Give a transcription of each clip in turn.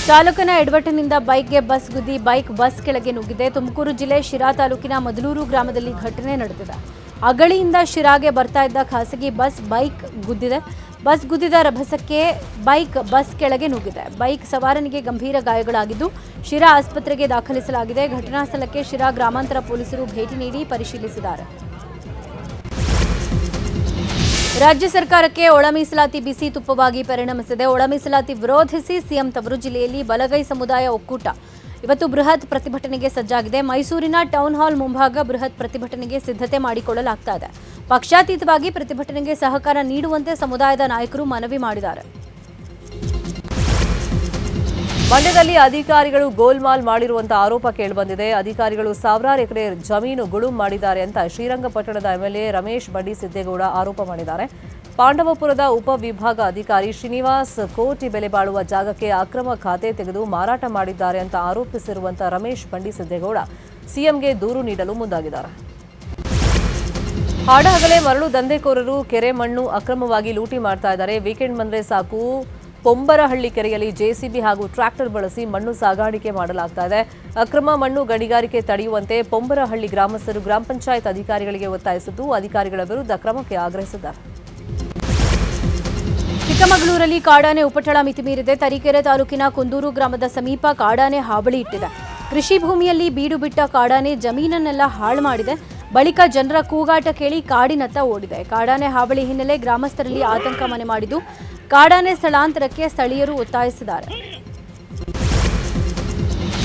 ಚಾಲಕನ ಎಡವಟ್ಟಿನಿಂದ ಬೈಕ್ಗೆ ಬಸ್ ಗುದ್ದಿ ಬಸ್ ಕೆಳಗೆ ನುಗ್ಗಿದೆ. ತುಮಕೂರು ಜಿಲ್ಲೆ ಶಿರಾ ತಾಲೂಕಿನ ಮದಲೂರು ಗ್ರಾಮದಲ್ಲಿ ಘಟನೆ ನಡೆದಿದೆ. ಅಗಳಿಯಿಂದ ಶಿರಾಗೆ ಬರ್ತಾ ಇದ್ದ ಖಾಸಗಿ ಬೈಕ್ ಗುದ್ದಿದೆ. ಬಸ್ ಗುದ್ದಿದ ರಭಸಕ್ಕೆ ಬಸ್ ಕೆಳಗೆ ನುಗ್ಗಿದೆ. ಬೈಕ್ ಸವಾರನಿಗೆ ಗಂಭೀರ ಗಾಯಗಳಾಗಿದ್ದು ಶಿರಾ ಆಸ್ಪತ್ರೆಗೆ ದಾಖಲಿಸಲಾಗಿದೆ. ಘಟನಾ ಸ್ಥಳಕ್ಕೆ ಶಿರಾ ಗ್ರಾಮಾಂತರ ಪೊಲೀಸರು ಭೇಟಿ ನೀಡಿ ಪರಿಶೀಲಿಸಿದ್ದಾರೆ. ರಾಜ್ಯ ಸರ್ಕಾರಕ್ಕೆ ಒಳ ಮೀಸಲಾತಿ ಬಿಸಿ ತುಪ್ಪವಾಗಿ ಪರಿಣಮಿಸಿದೆ. ಒಳ ಮೀಸಲಾತಿ ವಿರೋಧಿಸಿ ಸಿಎಂ ತವರು ಜಿಲ್ಲೆಯಲ್ಲಿ ಬಲಗೈ ಸಮುದಾಯ ಒಕ್ಕೂಟ ಇವತ್ತು ಬೃಹತ್ ಪ್ರತಿಭಟನೆಗೆ ಸಜ್ಜಾಗಿದೆ. ಮೈಸೂರಿನ ಟೌನ್ ಹಾಲ್ ಮುಂಭಾಗ ಬೃಹತ್ ಪ್ರತಿಭಟನೆಗೆ ಸಿದ್ಧತೆ ಮಾಡಿಕೊಳ್ಳಲಾಗ್ತಾ ಇದೆ. ಪಕ್ಷಾತೀತವಾಗಿ ಪ್ರತಿಭಟನೆಗೆ ಸಹಕಾರ ನೀಡುವಂತೆ ಸಮುದಾಯದ ನಾಯಕರು ಮನವಿ ಮಾಡಿದ್ದಾರೆ. ಮಂಡ್ಯದಲ್ಲಿ ಅಧಿಕಾರಿಗಳು ಗೋಲ್ಮಾಲ್ ಮಾಡಿರುವಂತಹ ಆರೋಪ ಕೇಳಿಬಂದಿದೆ. ಅಧಿಕಾರಿಗಳು ಸಾವಿರಾರು ಎಕರೆ ಜಮೀನು ಗುಳುಂ ಮಾಡಿದ್ದಾರೆ ಅಂತ ಶ್ರೀರಂಗಪಟ್ಟಣದ ಎಂಎಲ್ಎ ರಮೇಶ್ ಬಂಡಿ ಸಿದ್ದೇಗೌಡ ಆರೋಪ ಮಾಡಿದ್ದಾರೆ. ಪಾಂಡವಪುರದ ಉಪವಿಭಾಗ ಅಧಿಕಾರಿ ಶ್ರೀನಿವಾಸ್ ಕೋಟಿ ಬೆಲೆ ಬಾಳುವ ಜಾಗಕ್ಕೆ ಅಕ್ರಮ ಖಾತೆ ತೆಗೆದು ಮಾರಾಟ ಮಾಡಿದ್ದಾರೆ ಅಂತ ಆರೋಪಿಸಿರುವಂತಹ ರಮೇಶ್ ಬಂಡಿ ಸಿದ್ದೇಗೌಡ ಸಿಎಂಗೆ ದೂರು ನೀಡಲು ಮುಂದಾಗಿದ್ದಾರೆ. ಹಾಡಹಗಲೇ ಮರಳು ದಂಧೆಕೋರರು ಕೆರೆ ಮಣ್ಣು ಅಕ್ರಮವಾಗಿ ಲೂಟಿ ಮಾಡ್ತಾ ಇದ್ದಾರೆ. ವೀಕೆಂಡ್ ಬಂದ್ರೆ ಸಾಕು ಪೊಂಬರಹಳ್ಳಿ ಕೆರೆಯಲ್ಲಿ ಜೆಸಿಬಿ ಹಾಗೂ ಟ್ರ್ಯಾಕ್ಟರ್ ಬಳಸಿ ಮಣ್ಣು ಸಾಗಾಣಿಕೆ ಮಾಡಲಾಗ್ತಾ ಇದೆ. ಅಕ್ರಮ ಮಣ್ಣು ಗಣಿಗಾರಿಕೆ ತಡೆಯುವಂತೆ ಪೊಂಬರಹಳ್ಳಿ ಗ್ರಾಮಸ್ಥರು ಗ್ರಾಮ ಪಂಚಾಯತ್ ಅಧಿಕಾರಿಗಳಿಗೆ ಒತ್ತಾಯಿಸಿದ್ದು ಅಧಿಕಾರಿಗಳ ವಿರುದ್ಧ ಕ್ರಮಕ್ಕೆ ಆಗ್ರಹಿಸಿದ್ದಾರೆ. ಚಿಕ್ಕಮಗಳೂರಲ್ಲಿ ಕಾಡಾನೆ ಉಪಟಳ ಮಿತಿ ಮೀರಿದೆ. ತರೀಕೆರೆ ತಾಲೂಕಿನ ಕುಂದೂರು ಗ್ರಾಮದ ಸಮೀಪ ಕಾಡಾನೆ ಹಾವಳಿ ಇಟ್ಟಿದೆ. ಕೃಷಿ ಭೂಮಿಯಲ್ಲಿ ಬೀಡು ಬಿಟ್ಟ ಕಾಡಾನೆ ಜಮೀನನ್ನೆಲ್ಲ ಹಾಳು ಮಾಡಿದೆ. ಬಳಿಕ ಜನರ ಕೂಗಾಟ ಕೇಳಿ ಕಾಡಿನತ್ತ ಓಡಿದೆ. ಕಾಡಾನೆ ಹಾವಳಿ ಹಿನ್ನೆಲೆ ಗ್ರಾಮಸ್ಥರಲ್ಲಿ ಆತಂಕ ಮನೆ ಮಾಡಿದ್ದು ಕಾಡಾನೆ ಸ್ಥಳಾಂತರಕ್ಕೆ ಸ್ಥಳೀಯರು ಒತ್ತಾಯಿಸಿದ್ದಾರೆ.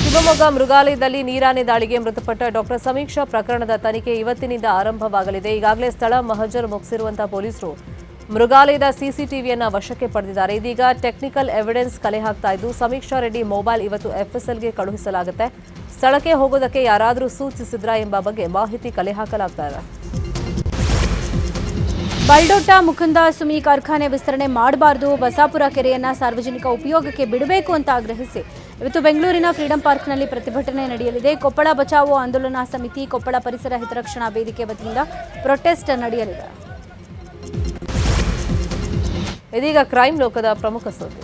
ಶಿವಮೊಗ್ಗ ಮೃಗಾಲಯದಲ್ಲಿ ನೀರಾನೆ ದಾಳಿಗೆ ಮೃತಪಟ್ಟ ಡಾಕ್ಟರ್ ಸಮೀಕ್ಷಾ ಪ್ರಕರಣದ ತನಿಖೆ ಇವತ್ತಿನಿಂದ ಆರಂಭವಾಗಲಿದೆ. ಈಗಾಗಲೇ ಸ್ಥಳ ಮಹಜರು ಮುಗಿಸಿರುವಂತಹ ಪೊಲೀಸರು ಮೃಗಾಲಯದ ಸಿಸಿಟಿವಿಯನ್ನ ವಶಕ್ಕೆ ಪಡೆದಿದ್ದಾರೆ. ಇದೀಗ ಟೆಕ್ನಿಕಲ್ ಎವಿಡೆನ್ಸ್ ಕಲೆ ಹಾಕ್ತಾ ಇದ್ದು ಸಮೀಕ್ಷಾ ರೆಡ್ಡಿ ಮೊಬೈಲ್ ಇವತ್ತು ಎಫ್ಎಸ್ಎಲ್ಗೆ ಕಳುಹಿಸಲಾಗುತ್ತೆ. ಸ್ಥಳಕ್ಕೆ ಹೋಗೋದಕ್ಕೆ ಯಾರಾದರೂ ಸೂಚಿಸಿದ್ರಾ ಎಂಬ ಬಗ್ಗೆ ಮಾಹಿತಿ ಕಲೆ ಹಾಕಲಾಗ್ತಾ ಇದೆ. ಬಲ್ಡೋಟ ಮುಕುಂದ ಸುಮಿ ಕಾರ್ಖಾನೆ ವಿಸ್ತರಣೆ ಮಾಡಬಾರದು, ಬಸಾಪುರ ಕೆರೆಯನ್ನ ಸಾರ್ವಜನಿಕ ಉಪಯೋಗಕ್ಕೆ ಬಿಡಬೇಕು ಅಂತ ಆಗ್ರಹಿಸಿ ಇವತ್ತು ಬೆಂಗಳೂರಿನ ಫ್ರೀಡಂ ಪಾರ್ಕ್ನಲ್ಲಿ ಪ್ರತಿಭಟನೆ ನಡೆಯಲಿದೆ. ಕೊಪ್ಪಳ ಬಚಾವೋ ಆಂದೋಲನಾ ಸಮಿತಿ, ಕೊಪ್ಪಳ ಪರಿಸರ ಹಿತರಕ್ಷಣಾ ವೇದಿಕೆ ವತಿಯಿಂದ ಪ್ರೊಟೆಸ್ಟ್ ನಡೆಯಲಿದೆ. ಇದೀಗ ಕ್ರೈಮ್ ಲೋಕದ ಪ್ರಮುಖ ಸುದ್ದಿ.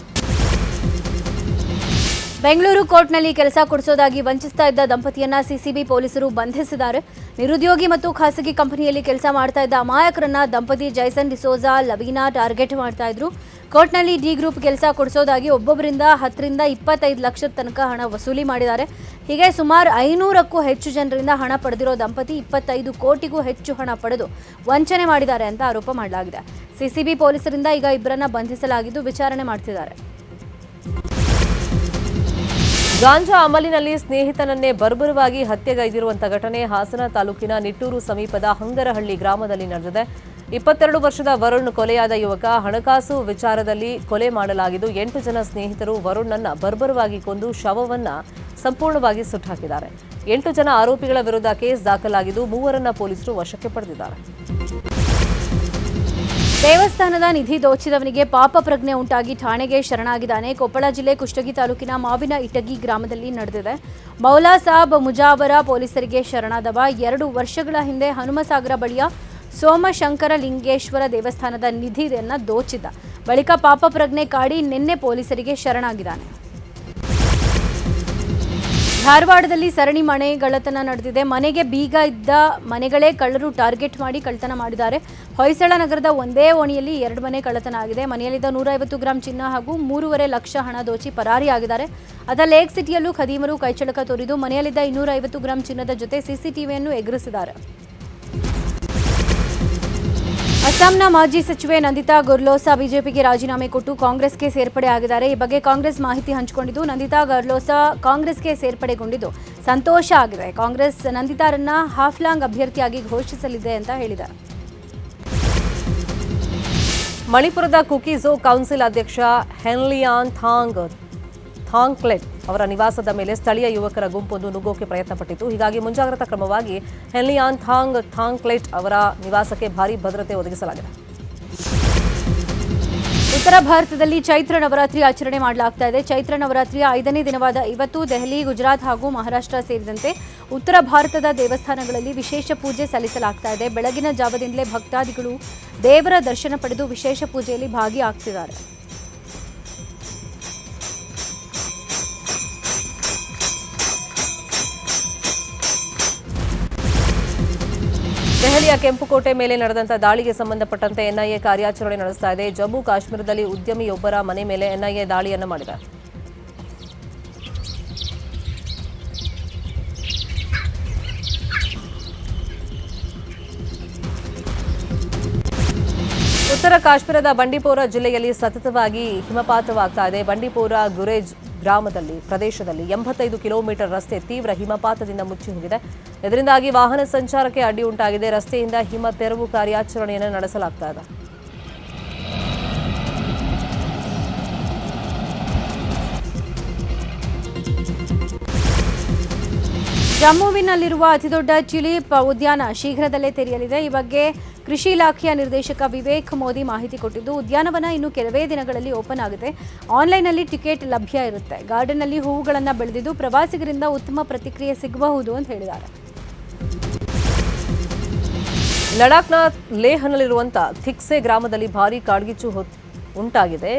ಬೆಂಗಳೂರು ಕೋರ್ಟ್ನಲ್ಲಿ ಕೆಲಸ ಕೊಡಿಸೋದಾಗಿ ವಂಚಿಸ್ತಾ ಇದ್ದ ದಂಪತಿಯನ್ನ ಸಿಸಿಬಿ ಪೊಲೀಸರು ಬಂಧಿಸಿದ್ದಾರೆ. ನಿರುದ್ಯೋಗಿ ಮತ್ತು ಖಾಸಗಿ ಕಂಪನಿಯಲ್ಲಿ ಕೆಲಸ ಮಾಡ್ತಾ ಇದ್ದ ಅಮಾಯಕರನ್ನ ದಂಪತಿ ಜೈಸನ್ ಡಿಸೋಜಾ ಲವೀನಾ ಟಾರ್ಗೆಟ್ ಮಾಡ್ತಾ ಇದ್ರು. ಕೋರ್ಟ್ನಲ್ಲಿ ಡಿ ಗ್ರೂಪ್ ಕೆಲಸ ಕೊಡಿಸೋದಾಗಿ ಒಬ್ಬೊಬ್ಬರಿಂದ 10 ರಿಂದ 25 ಲಕ್ಷದ ತನಕ ಹಣ ವಸೂಲಿ ಮಾಡಿದ್ದಾರೆ. ಹೀಗೆ ಸುಮಾರು 500ಕ್ಕೂ ಹೆಚ್ಚು ಜನರಿಂದ ಹಣ ಪಡೆದಿರೋ ದಂಪತಿ 25 ಕೋಟಿಗೂ ಹೆಚ್ಚು ಹಣ ಪಡೆದು ವಂಚನೆ ಮಾಡಿದ್ದಾರೆ ಅಂತ ಆರೋಪ ಮಾಡಲಾಗಿದೆ. ಸಿಸಿಬಿ ಪೊಲೀಸರಿಂದ ಈಗ ಇಬ್ಬರನ್ನ ಬಂಧಿಸಲಾಗಿದ್ದು ವಿಚಾರಣೆ ಮಾಡ್ತಿದ್ದಾರೆ. ಗಾಂಜಾ ಅಮಲಿನಲ್ಲಿ ಸ್ನೇಹಿತನನ್ನೇ ಬರ್ಬರವಾಗಿ ಹತ್ಯೆಗೈದಿರುವಂತಹ ಘಟನೆ ಹಾಸನ ತಾಲೂಕಿನ ನಿಟ್ಟೂರು ಸಮೀಪದ ಹಂಗರಹಳ್ಳಿ ಗ್ರಾಮದಲ್ಲಿ ನಡೆದಿದೆ. 22 ವರ್ಷದ ವರುಣ್ ಕೊಲೆಯಾದ ಯುವಕ ಹಣಕಾಸು ವಿಚಾರದಲ್ಲಿ ಕೊಲೆ ಮಾಡಲಾಗಿದ್ದು 8 ಜನ ಸ್ನೇಹಿತರು ವರುಣ್ನನ್ನ ಬರ್ಬರವಾಗಿ ಕೊಂದು ಶವವನ್ನ ಸಂಪೂರ್ಣವಾಗಿ ಸುಟ್ಟಾಕಿದ್ದಾರೆ. 8 ಜನ ಆರೋಪಿಗಳ ವಿರುದ್ಧ ಕೇಸ್ ದಾಖಲಾಗಿದ್ದು 3ರನ್ನ ಪೊಲೀಸರು ವಶಕ್ಕೆ ಪಡೆದಿದ್ದಾರೆ. ದೇವಸ್ಥಾನದ ನಿಧಿ ದೋಚಿದವನಿಗೆ ಪಾಪ ಪ್ರಜ್ಞೆ ಉಂಟಾಗಿ ಠಾಣೆಗೆ ಶರಣಾಗಿದ್ದಾನೆ. ಕೊಪ್ಪಳ ಜಿಲ್ಲೆ ಕುಷ್ಟಗಿ ತಾಲೂಕಿನ ಮಾವಿನ ಇಟಗಿ ಗ್ರಾಮದಲ್ಲಿ ನಡೆದಿದೆ. ಮೌಲಾ ಸಾಬ್ ಮುಜಾವರ ಪೊಲೀಸರಿಗೆ ಶರಣಾದವ 2 ವರ್ಷಗಳ ಹಿಂದೆ ಹನುಮಸಾಗರ ಬಳಿಯ ಸೋಮಶಂಕರ ಲಿಂಗೇಶ್ವರ ದೇವಸ್ಥಾನದ ನಿಧಿಯನ್ನು ದೋಚಿದ್ದ. ಬಳಿಕ ಪಾಪ ಪ್ರಜ್ಞೆ ಕಾಡಿ ನಿನ್ನೆ ಪೊಲೀಸರಿಗೆ ಶರಣಾಗಿದ್ದಾನೆ. ಧಾರವಾಡದಲ್ಲಿ ಸರಣಿ ಮನೆಗಳ್ಳತನ ನಡೆದಿದೆ. ಮನೆಗೆ ಬೀಗ ಇದ್ದ ಮನೆಗಳೇ ಕಳ್ಳರು ಟಾರ್ಗೆಟ್ ಮಾಡಿ ಕಳ್ಳತನ ಮಾಡಿದ್ದಾರೆ. ಹೊಯ್ಸಳ ನಗರದ ಒಂದೇ ಓಣಿಯಲ್ಲಿ 2 ಮನೆ ಕಳ್ಳತನ ಆಗಿದೆ. ಮನೆಯಲ್ಲಿದ್ದ 150 ಗ್ರಾಂ ಚಿನ್ನ ಹಾಗೂ 3.5 ಲಕ್ಷ ಹಣ ದೋಚಿ ಪರಾರಿಯಾಗಿದ್ದಾರೆ. ಅದ ಲೇಕ್ ಸಿಟಿಯಲ್ಲೂ ಖದೀಮರು ಕೈಚಳಕ ತೋರಿದು ಮನೆಯಲ್ಲಿದ್ದ 250 ಗ್ರಾಂ ಚಿನ್ನದ ಜೊತೆ ಸಿಸಿಟಿವಿಯನ್ನು ಎಗರಿಸಿದ್ದಾರೆ. ಅಸ್ಸಾಂನ ಮಾಜಿ ಸಚಿವೆ ನಂದಿತಾ ಗರ್ಲೋಸಾ ಬಿಜೆಪಿಗೆ ರಾಜೀನಾಮೆ ಕೊಟ್ಟು ಕಾಂಗ್ರೆಸ್ಗೆ ಸೇರ್ಪಡೆ ಆಗಿದ್ದಾರೆ. ಈ ಬಗ್ಗೆ ಕಾಂಗ್ರೆಸ್ ಮಾಹಿತಿ ಹಂಚಿಕೊಂಡಿದ್ದು ನಂದಿತಾ ಗರ್ಲೋಸಾ ಕಾಂಗ್ರೆಸ್ಗೆ ಸೇರ್ಪಡೆಗೊಂಡಿದ್ದು ಸಂತೋಷ ಆಗಿದೆ. ಕಾಂಗ್ರೆಸ್ ನಂದಿತಾರನ್ನ ಹಾಫ್ಲಾಂಗ್ ಅಭ್ಯರ್ಥಿಯಾಗಿ ಘೋಷಿಸಲಿದೆ ಅಂತ ಹೇಳಿದ್ದಾರೆ. ಮಣಿಪುರದ ಕುಕಿಜೋ ಕೌನ್ಸಿಲ್ ಅಧ್ಯಕ್ಷ ಹೆನ್ಲಿಯಾನ್ ಥಾಂಗ್ಕ್ಲೆಟ್ ಅವರ ನಿವಾಸದ ಮೇಲೆ ಸ್ಥಳೀಯ ಯುವಕರ ಗುಂಪೊಂದು ನುಗ್ಗೋಕೆ ಪ್ರಯತ್ನಪಟ್ಟಿತು. ಹೀಗಾಗಿ ಮುಂಜಾಗ್ರತಾ ಕ್ರಮವಾಗಿ ಹೆನ್ಲಿಯಾನ್ ಥಾಂಗ್ಕ್ಲೆಟ್ ಅವರ ನಿವಾಸಕ್ಕೆ ಭಾರೀ ಭದ್ರತೆ ಒದಗಿಸಲಾಗಿದೆ. ಉತ್ತರ ಭಾರತದಲ್ಲಿ ಚೈತ್ರ ನವರಾತ್ರಿ ಆಚರಣೆ ಮಾಡಲಾಗ್ತಾ ಇದೆ. ಚೈತ್ರ ನವರಾತ್ರಿಯ 5ನೇ ದಿನವಾದ ಇವತ್ತು ದೆಹಲಿ, ಗುಜರಾತ್ ಹಾಗೂ ಮಹಾರಾಷ್ಟ್ರ ಸೇರಿದಂತೆ ಉತ್ತರ ಭಾರತದ ದೇವಸ್ಥಾನಗಳಲ್ಲಿ ವಿಶೇಷ ಪೂಜೆ ಸಲ್ಲಿಸಲಾಗ್ತಾ ಇದೆ. ಬೆಳಗಿನ ಜಾವದಿಂದಲೇ ಭಕ್ತಾದಿಗಳು ದೇವರ ದರ್ಶನ ಪಡೆದು ವಿಶೇಷ ಪೂಜೆಯಲ್ಲಿ ಭಾಗಿಯಾಗ್ತಿದ್ದಾರೆ. ದೆಹಲಿಯ ಕೆಂಪುಕೋಟೆ ಮೇಲೆ ನಡೆದಂತ ದಾಳಿಗೆ ಸಂಬಂಧಪಟ್ಟಂತೆ ಎನ್ಐಎ ಕಾರ್ಯಾಚರಣೆ ನಡೆಸ್ತಾ ಇದೆ. ಜಮ್ಮು ಕಾಶ್ಮೀರದಲ್ಲಿ ಉದ್ಯಮಿಯೊಬ್ಬರ ಮನೆ ಮೇಲೆ ಎನ್ಐಎ ದಾಳಿಯನ್ನು ಮಾಡಿದೆ. ಉತ್ತರ ಕಾಶ್ಮೀರದ ಬಂಡಿಪೋರ ಜಿಲ್ಲೆಯಲ್ಲಿ ಸತತವಾಗಿ ಹಿಮಪಾತವಾಗ್ತಾ ಇದೆ. ಬಂಡಿಪೋರ ಗುರೇಜ್ ಪ್ರದೇಶದಲ್ಲಿ 85 ಕಿಲೋಮೀಟರ್ ರಸ್ತೆ ತೀವ್ರ ಹಿಮಪಾತದಿಂದ ಮುಚ್ಚಿ ಹೋಗಿದೆ. ಇದರಿಂದಾಗಿ ವಾಹನ ಸಂಚಾರಕ್ಕೆ ಅಡ್ಡಿ ಉಂಟಾಗಿದೆ. ರಸ್ತೆಯಿಂದ ಹಿಮ ತೆರವು ಕಾರ್ಯಾಚರಣೆಯನ್ನು ನಡೆಸಲಾಗ್ತಾ ಇದೆ. ಜಮ್ಮುವಿನಲ್ಲಿರುವ ಅತಿದೊಡ್ಡ ಟ್ಯುಲಿಪ್ ಉದ್ಯಾನ ಶೀಘ್ರದಲ್ಲೇ ತೆರೆಯಲಿದೆ. ಈ ಬಗ್ಗೆ ಕೃಷಿ ಇಲಾಖೆಯ ನಿರ್ದೇಶಕ ವಿವೇಕ್ ಮೋದಿ ಮಾಹಿತಿ ಕೊಟ್ಟಿದ್ದು, ಉದ್ಯಾನವನ ಇನ್ನು ಕೆಲವೇ ದಿನಗಳಲ್ಲಿ ಓಪನ್ ಆಗುತ್ತೆ. ಆನ್ಲೈನ್ನಲ್ಲಿ ಟಿಕೆಟ್ ಲಭ್ಯ ಇರುತ್ತೆ. ಗಾರ್ಡನ್ನಲ್ಲಿ ಹೂವುಗಳನ್ನು ಬೆಳೆದಿದ್ದು ಪ್ರವಾಸಿಗರಿಂದ ಉತ್ತಮ ಪ್ರತಿಕ್ರಿಯೆ ಸಿಗಬಹುದು ಅಂತ ಹೇಳಿದ್ದಾರೆ. ಲಡಾಖ್ನ ಲೇಹ್ನಲ್ಲಿರುವಂತಹ ಥಿಕ್ಸೆ ಗ್ರಾಮದಲ್ಲಿ ಭಾರೀ ಕಾಡ್ಗಿಚ್ಚು ಉಂಟಾಗಿದೆ.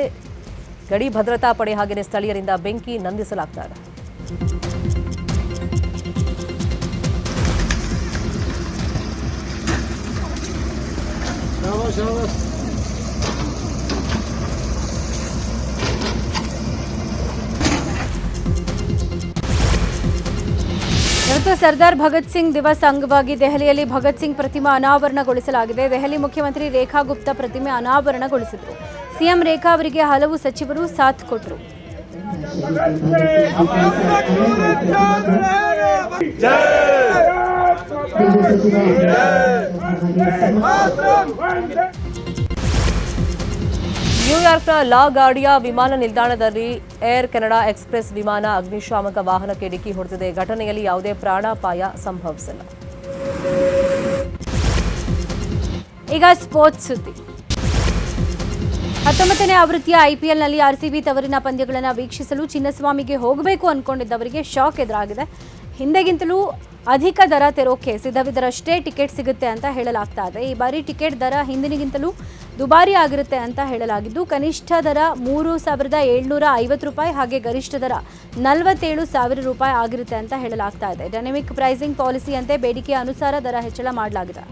ಗಡಿ ಭದ್ರತಾ ಪಡೆ ಹಾಗೆಯೇ ಸ್ಥಳೀಯರಿಂದ ಬೆಂಕಿ ನಂದಿಸಲಾಗ್ತಾ ಇದೆ. ಇವತ್ತು ಸರ್ದಾರ್ ಭಗತ್ ಸಿಂಗ್ ದಿವಸ್ ಅಂಗವಾಗಿ ದೆಹಲಿಯಲ್ಲಿ ಭಗತ್ ಸಿಂಗ್ ಪ್ರತಿಮೆ ಅನಾವರಣಗೊಳಿಸಲಾಗಿದೆ. ದೆಹಲಿ ಮುಖ್ಯಮಂತ್ರಿ ರೇಖಾ ಗುಪ್ತಾ ಪ್ರತಿಮೆ ಅನಾವರಣಗೊಳಿಸಿದರು. ಸಿಎಂ ರೇಖಾ ಅವರಿಗೆ ಹಲವು ಸಚಿವರು ಸಾಥ್ ಕೊಟ್ಟರು. ನ್ಯೂಯಾರ್ಕ್ನ ಲಾ ಗಾರ್ಡಿಯಾ ವಿಮಾನ ನಿಲ್ದಾಣದಲ್ಲಿ ಏರ್ ಕೆನಡಾ ಎಕ್ಸ್ಪ್ರೆಸ್ ವಿಮಾನ ಅಗ್ನಿಶಾಮಕ ವಾಹನಕ್ಕೆ ಡಿಕ್ಕಿ ಹೊಡೆದಿದೆ. ಘಟನೆಯಲ್ಲಿ ಯಾವುದೇ ಪ್ರಾಣಾಪಾಯ ಸಂಭವಿಸಿಲ್ಲ. ಈಗ ಸ್ಪೋರ್ಟ್ಸ್ ಸುದ್ದಿ. 19ನೇ ಆವೃತ್ತಿಯ ಐಪಿಎಲ್ನಲ್ಲಿ ಆರ್ಸಿಬಿ ತವರಿನ ಪಂದ್ಯಗಳನ್ನು ವೀಕ್ಷಿಸಲು ಚಿನ್ನಸ್ವಾಮಿಗೆ ಹೋಗಬೇಕು ಅಂದ್ಕೊಂಡಿದ್ದವರಿಗೆ ಶಾಕ್ ಎದುರಾಗಿದೆ. ಹಿಂದೆಗಿಂತಲೂ ಅಧಿಕ ದರ ತೆರೋಕೆ ಸಿದ್ಧವಿದ್ದರಷ್ಟೇ ಟಿಕೆಟ್ ಸಿಗುತ್ತೆ ಅಂತ ಹೇಳಲಾಗ್ತಾ ಇದೆ. ಈ ಬಾರಿ ಟಿಕೆಟ್ ದರ ಹಿಂದಿನಿಗಿಂತಲೂ ದುಬಾರಿ ಆಗಿರುತ್ತೆ ಅಂತ ಹೇಳಲಾಗಿದ್ದು, ಕನಿಷ್ಠ ದರ 3,750 ರೂಪಾಯಿ ಹಾಗೆ ಗರಿಷ್ಠ ದರ 47,000 ರೂಪಾಯಿ ಆಗಿರುತ್ತೆ ಅಂತ ಹೇಳಲಾಗ್ತಾ ಇದೆ. ಡೈನಮಿಕ್ ಪ್ರೈಸಿಂಗ್ ಪಾಲಿಸಿಯಂತೆ ಬೇಡಿಕೆಯ ಅನುಸಾರ ದರ ಹೆಚ್ಚಳ ಮಾಡಲಾಗಿದೆ.